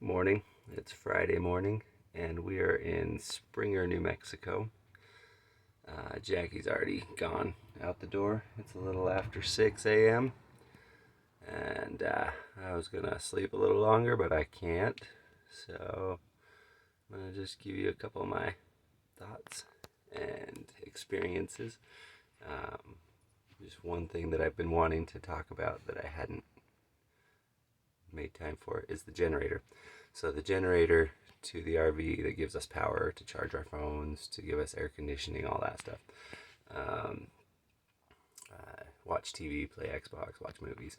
morning. It's Friday morning, and we are in Springer, New Mexico. Jackie's already gone out the door. It's a little after 6 a.m. And I was gonna sleep a little longer, but I can't. So I'm gonna just give you a couple of my thoughts and experiences. Just one thing that I've been wanting to talk about that I hadn't made time for is the generator. So the generator to the RV that gives us power to charge our phones, to give us air conditioning, all that stuff. Watch TV, play Xbox, watch movies.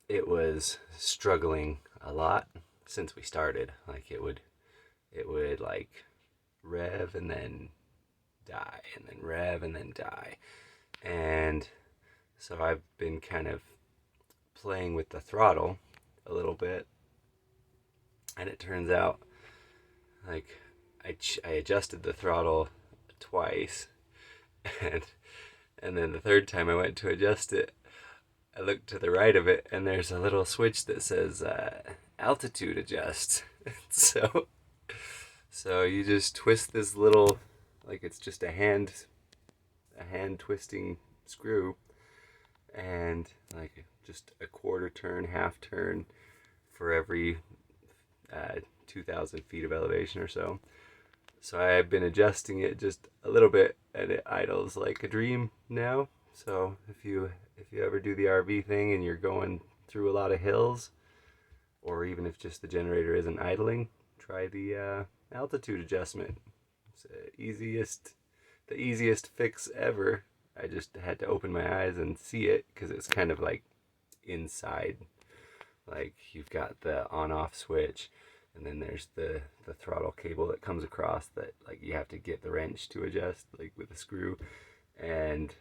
It was struggling a lot since we started. Like it would like rev and then die, and then rev and then die. And so I've been kind of playing with the throttle a little bit, and it turns out like I adjusted the throttle twice, and then the third time I went to adjust it, I looked to the right of it, and there's a little switch that says altitude adjust. so you just twist this little, like it's just a hand twisting screw, and like just a quarter turn, half turn for every 2,000 feet of elevation or so. So I've been adjusting it just a little bit, and it idles like a dream now. So if you ever do the RV thing and you're going through a lot of hills, or even if just the generator isn't idling, try the altitude adjustment. It's the easiest fix ever. I just had to open my eyes and see it because it's kind of like inside. Like you've got the on-off switch, and then there's the throttle cable that comes across that like you have to get the wrench to adjust, like with a screw. And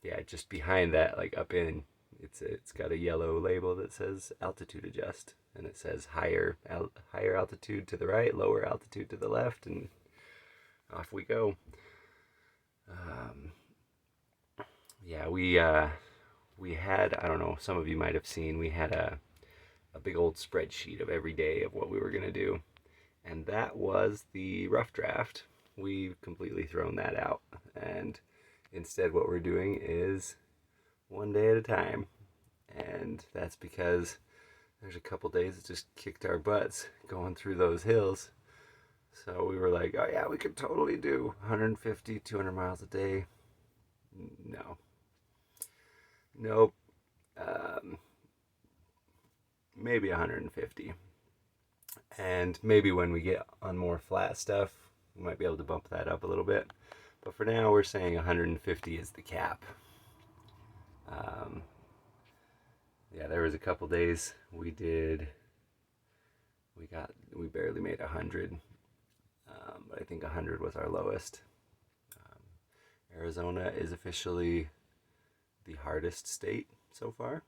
yeah, just behind that, like up in, it's got a yellow label that says altitude adjust, and it says higher altitude to the right, lower altitude to the left, and off we go. Yeah, we had, I don't know, some of you might have seen, we had a big old spreadsheet of every day of what we were going to do. And that was the rough draft. We've completely thrown that out. And instead what we're doing is one day at a time. And that's because there's a couple days that just kicked our butts going through those hills. So we were like, oh yeah, we could totally do 150, 200 miles a day. No. Nope. Maybe 150. And maybe when we get on more flat stuff, we might be able to bump that up a little bit. But for now, we're saying 150 is the cap. Yeah, there was a couple days we barely made 100. But I think 100 was our lowest. Arizona is officially the hardest state so far.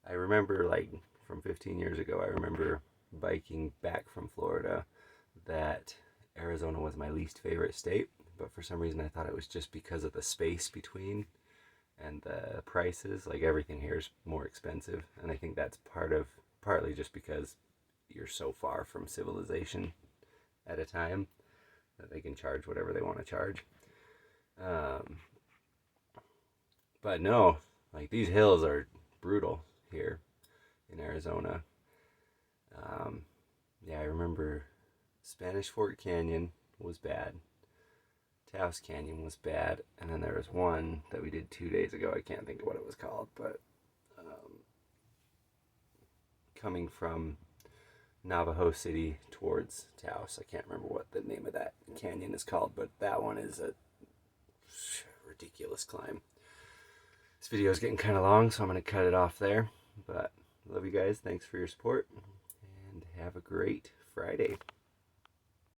I remember, like, from 15 years ago, I remember biking back from Florida that Arizona was my least favorite state, but for some reason I thought it was just because of the space between and the prices. Like everything here is more expensive, and I think that's partly just because you're so far from civilization at a time that they can charge whatever they want to charge. But no, like these hills are brutal here in Arizona. Yeah, I remember Spanish Fort Canyon was bad. Taos Canyon was bad. And then there was one that we did 2 days ago. I can't think of what it was called, but coming from Navajo City towards Taos, I can't remember what the name of that canyon is called, but that one is a ridiculous climb. This video is getting kind of long, so I'm going to cut it off there. But love you guys. Thanks for your support, and have a great Friday.